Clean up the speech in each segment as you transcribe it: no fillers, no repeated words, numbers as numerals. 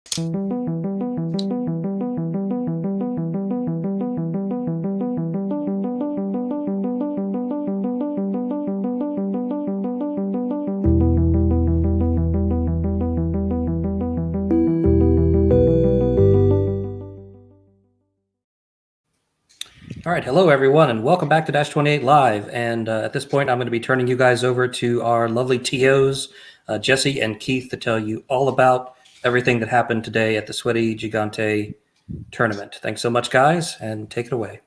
All right, hello everyone, and welcome back to Dash28 Live. And at this point, I'm going to be turning you guys over to our lovely TOs, Jesse and Keith, to tell you all about everything that happened today at the Sweaty Gigante tournament. Thanks so much, guys, and take it away.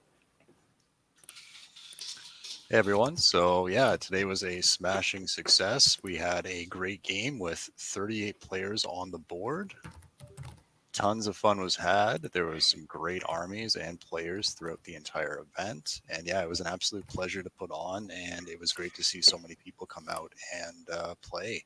Hey everyone, so yeah, today was a smashing success. We had a great game with 38 players on the board. Tons of fun was had. There was some great armies and players throughout the entire event. And yeah, it was an absolute pleasure to put on, and it was great to see so many people come out and play.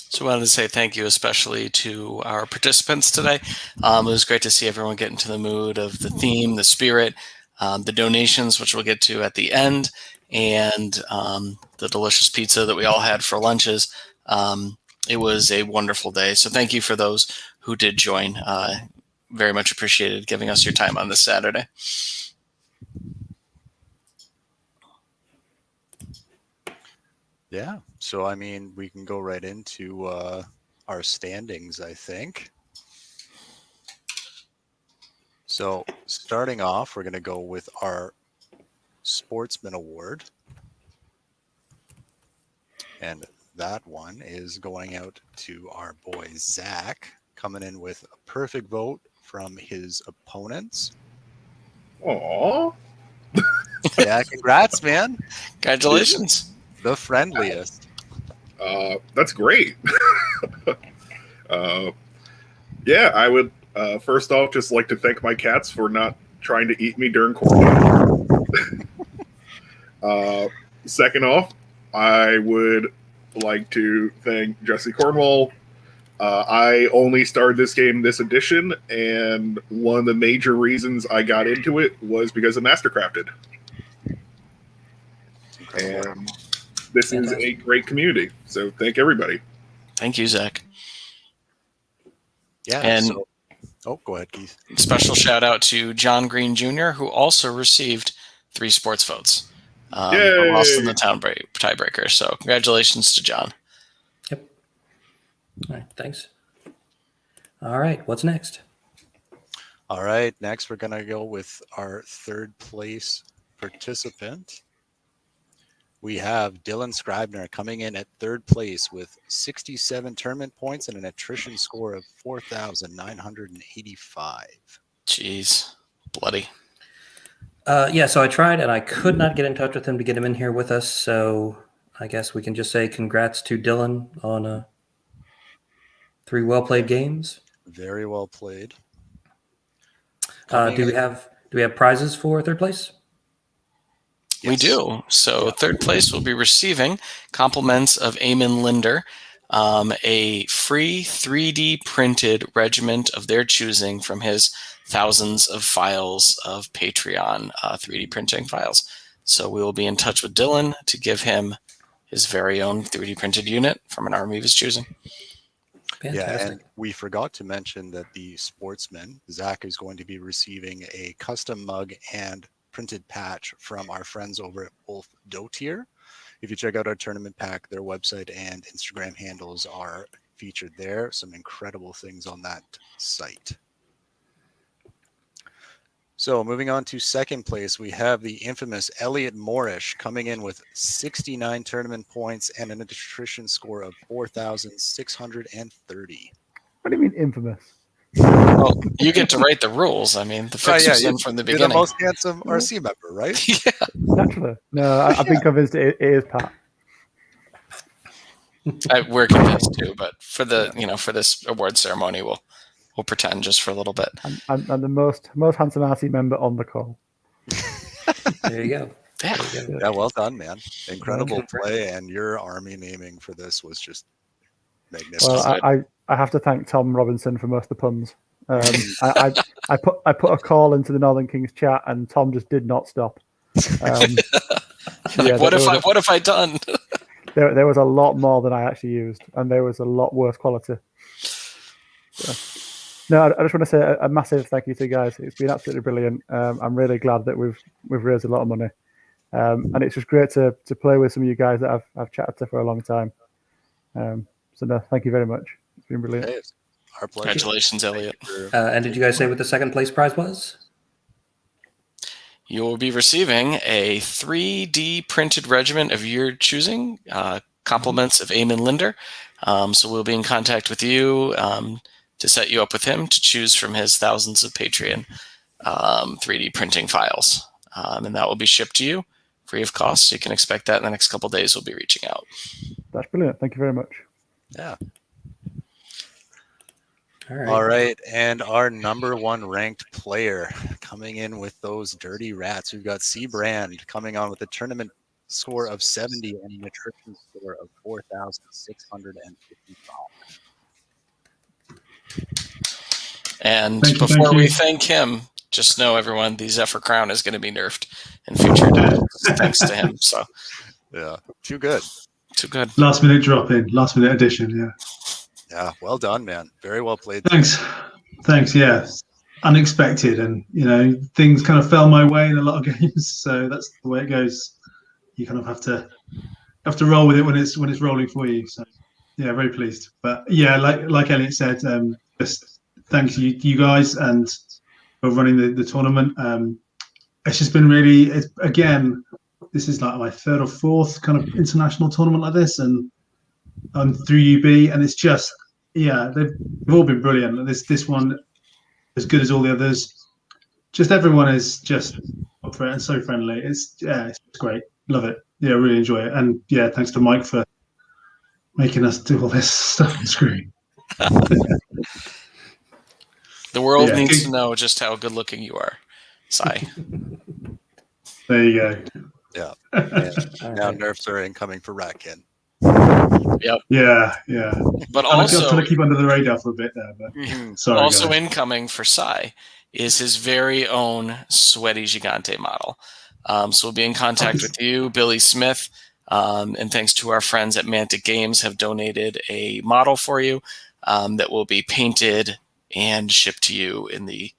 So I wanted to say thank you especially to our participants today. It was great to see everyone get into the mood of the theme, the spirit, the donations, which we'll get to at the end, and the delicious pizza that we all had for lunches. It was a wonderful day. So thank you for those who did join. Very much appreciated giving us your time on this Saturday. Yeah, so I mean, we can go right into our standings, I think. So starting off, we're going to go with our Sportsman Award. And that one is going out to our boy Zach, coming in with a perfect vote from his opponents. Aww. Yeah, congrats, man. Congratulations. The friendliest. That's great. Yeah, I would first off just like to thank my cats for not trying to eat me during quarantine. Second off, I would like to thank Jesse Cornwall. I only started this game this edition, and one of the major reasons I got into it was because of Mastercrafted. And this is a great community, so thank everybody. Thank you, Zach. Yeah. And go ahead, Keith. Special shout out to John Green Jr., who also received 3 sports votes. Lost in the tiebreaker. So congratulations to John. Yep. All right, thanks. All right, what's next? All right, next we're going to go with our third place participant. We have Dylan Scribner coming in at third place with 67 tournament points and an attrition score of 4,985. Jeez, bloody. Yeah, so I tried, and I could not get in touch with him to get him in here with us, so I guess we can just say congrats to Dylan on 3 well-played games. Very well played. Do we have prizes for third place? Yes. We do. So third place will be receiving compliments of Eamon Linder, a free 3D printed regiment of their choosing from his thousands of files of Patreon 3D printing files. So we will be in touch with Dylan to give him his very own 3D printed unit from an army of his choosing. Fantastic. Yeah, and we forgot to mention that the sportsman, Zach, is going to be receiving a custom mug and printed patch from our friends over at Wolf Dotier. If you check out our tournament pack, their website and Instagram handles are featured there. Some incredible things on that site. So moving on to second place, we have the infamous Elliot Moorish coming in with 69 tournament points and an attrition score of 4,630. What do you mean infamous? Well, you get to write the rules. I mean, the fix was in from the beginning. You're the most handsome RC member, right? Yeah. Naturally. No, I've been convinced it is Pat. We're convinced too, but for the for this award ceremony, we'll pretend just for a little bit. I'm the most handsome RC member on the call. There you go. Yeah. Yeah, well done, man. Incredible play, and your army naming for this was just magnificent. Well, I have to thank Tom Robinson for most of the puns. I put a call into the Northern Kings chat, and Tom just did not stop. What have I done? There was a lot more than I actually used, and there was a lot worse quality. No, I just want to say a massive thank you to you guys. It's been absolutely brilliant. I'm really glad that we've raised a lot of money, and it's just great to play with some of you guys that I've chatted to for a long time. So no, thank you very much. It's been brilliant. Hey, our pleasure. Congratulations, Elliot. And did you guys say what the second place prize was? You will be receiving a 3D printed regiment of your choosing, compliments of Eamon Linder. So we'll be in contact with you to set you up with him to choose from his thousands of Patreon 3D printing files. And that will be shipped to you free of cost. So you can expect that in the next couple of days. We'll be reaching out. That's brilliant. Thank you very much. Yeah. All right. All right. And our number one ranked player coming in with those dirty rats. We've got C Brand coming on with a tournament score of 70 and an attrition score of 4,655. And Thank you, before thank we you. thank him, just know, everyone, the Zephyr Crown is going to be nerfed in future days, thanks to him. So, Yeah. Too good. too good. Last minute drop in, last minute addition. Yeah. Yeah. Well done, man. Very well played. Thanks. Yeah. Unexpected, and things kind of fell my way in a lot of games. So that's the way it goes. You kind of have to roll with it when it's rolling for you. So yeah, very pleased. But yeah, like Elliot said, just thanks you guys and for running the tournament. It's just been really. Again, this is like my third or fourth kind of international tournament like this, and through UB, and it's just they've all been brilliant. This one, as good as all the others. Just everyone is just up for it and so friendly. It's great. Love it. Yeah, really enjoy it. And yeah, thanks to Mike for making us do all this stuff on screen. The world needs to know just how good looking you are, Sai. There you go. Yeah. Now nerfs are incoming for Ratkin. Yep. Yeah. But I'm also, trying to keep under the radar for a bit there, but sorry. also guys. incoming for Sai is his very own sweaty Gigante model. So we'll be in contact with you, Billy Smith, and thanks to our friends at Mantic Games have donated a model for you that will be painted and shipped to you in the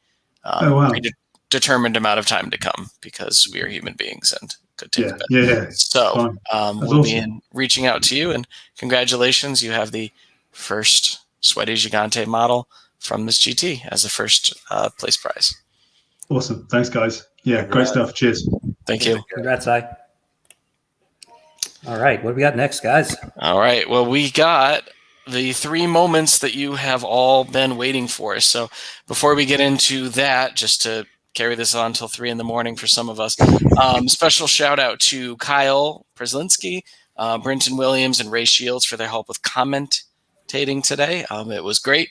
predetermined amount of time to come, because we are human beings and could take a bit. Yeah. So we'll be awesome. reaching out to you, and congratulations, you have the first sweaty Gigante model from this GT as the first place prize. Awesome. Thanks, guys. Yeah, Congrats. great stuff. Cheers. Thank you. Congrats, Si. All right, what do we got next, guys? All right. Well, we got the 3 moments that you have all been waiting for. So before we get into that, just to carry this on until 3 a.m. for some of us, special shout out to Kyle Przlinski, Brenton Williams, and Ray Shields for their help with commentating today. It was great.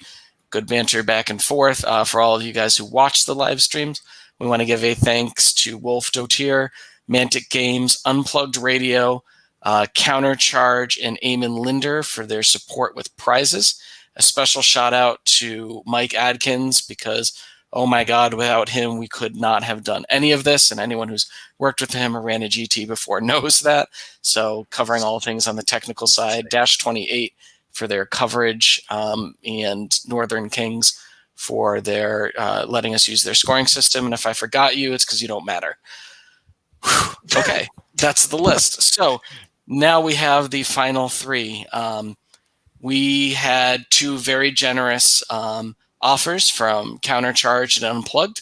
Good banter back and forth. For all of you guys who watched the live streams, we want to give a thanks to Wolf Dotier, Mantic Games, Unplugged Radio, Countercharge, and Eamon Linder for their support with prizes. A special shout out to Mike Adkins, because, oh my God, without him, we could not have done any of this. And anyone who's worked with him or ran a GT before knows that. So covering all things on the technical side, Dash28 for their coverage, and Northern Kings for their letting us use their scoring system. And if I forgot you, it's because you don't matter. Whew. Okay, that's the list. So now we have the final 3. We had 2 very generous offers from Countercharge and Unplugged.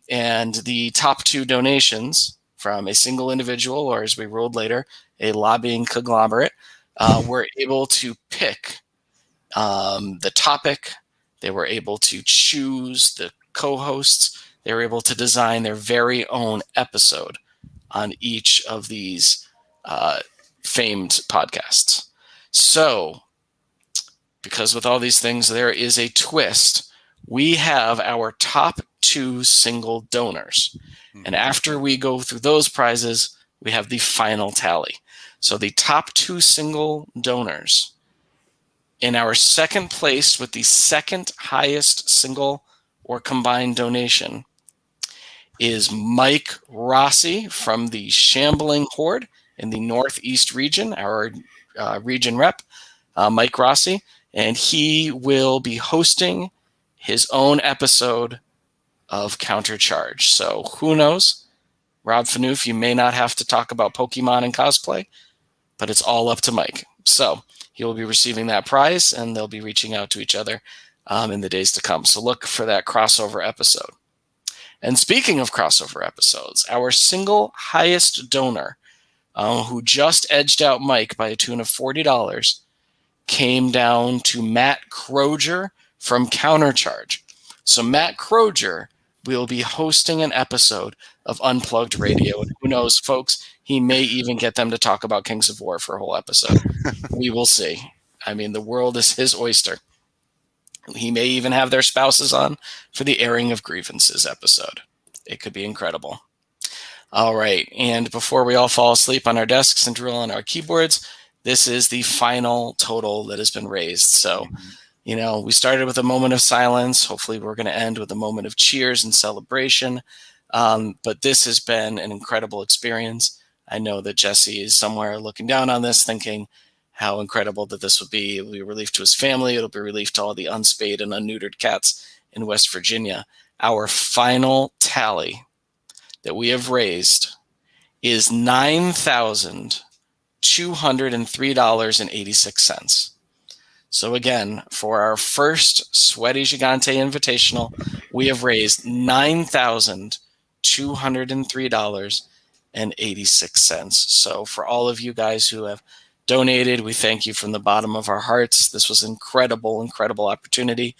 And the top 2 donations from a single individual, or as we ruled later, a lobbying conglomerate, were able to pick the topic. They were able to choose the co-hosts. They were able to design their very own episode on each of these famed podcasts. So, because with all these things, there is a twist. We have our top 2 single donors. And after we go through those prizes, we have the final tally. So the top 2 single donors in our second place with the second highest single or combined donation is Mike Rossi from the Shambling Horde in the Northeast region, our region rep, Mike Rossi. and he will be hosting his own episode of Countercharge. So who knows? Rob Fanoof, you may not have to talk about Pokemon and cosplay, but it's all up to Mike. So he will be receiving that prize, and they'll be reaching out to each other in the days to come. So look for that crossover episode. And speaking of crossover episodes, our single highest donor, who just edged out Mike by a tune of $40, came down to Matt Croger from Countercharge. So Matt Croger will be hosting an episode of Unplugged Radio. And who knows, folks, he may even get them to talk about Kings of War for a whole episode. We will see. I mean, the world is his oyster. He may even have their spouses on for the airing of grievances episode. It could be incredible. All right. And before we all fall asleep on our desks and drill on our keyboards, this is the final total that has been raised. So, you know, we started with a moment of silence. Hopefully we're going to end with a moment of cheers and celebration. But this has been an incredible experience. I know that Jesse is somewhere looking down on this thinking how incredible that this would be. It will be a relief to his family. It'll be a relief to all the unspayed and unneutered cats in West Virginia. Our final tally that we have raised is $9,203.86. So again, for our first Sweaty Gigante Invitational, we have raised $9,203.86. So for all of you guys who have donated, we thank you from the bottom of our hearts. This was an incredible opportunity.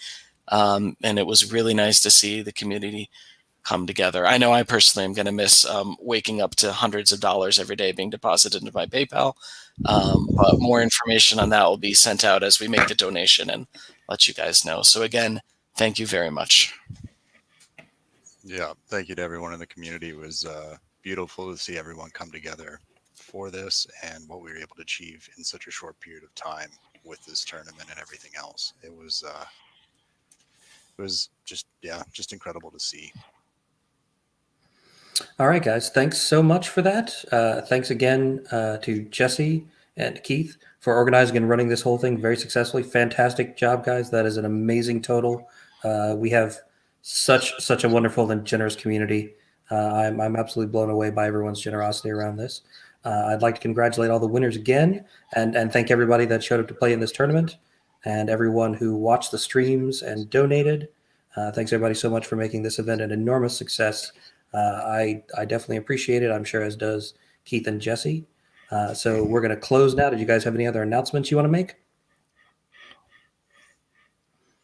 And it was really nice to see the community come together. I know I personally am going to miss waking up to hundreds of dollars every day being deposited into my PayPal. But more information on that will be sent out as we make the donation and let you guys know. So again, thank you very much. Yeah, thank you to everyone in the community. It was beautiful to see everyone come together for this and what we were able to achieve in such a short period of time with this tournament and everything else. It was just incredible to see. All right, guys. Thanks so much for that. Thanks again to Jesse and Keith for organizing and running this whole thing very successfully. Fantastic job, guys. That is an amazing total. We have such a wonderful and generous community. I'm absolutely blown away by everyone's generosity around this. I'd like to congratulate all the winners again and thank everybody that showed up to play in this tournament and everyone who watched the streams and donated. Thanks, everybody, so much for making this event an enormous success. I definitely appreciate it. I'm sure as does Keith and Jesse. So we're going to close now. Did you guys have any other announcements you want to make?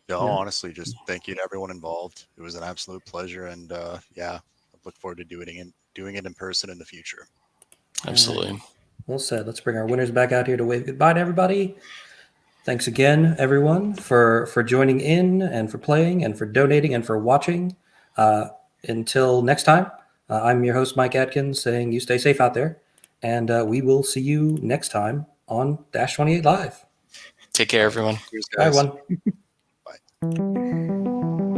No, No? honestly, just thank you to everyone involved. It was an absolute pleasure, and I look forward to doing it in person in the future. Absolutely. Well said. Let's bring our winners back out here to wave goodbye to everybody. Thanks again, everyone, for joining in and for playing and for donating and for watching. Until next time, I'm your host, Mike Atkins, saying you stay safe out there, and we will see you next time on Dash28 Live. Take care, everyone. Cheers, Bye, guys. everyone. Bye.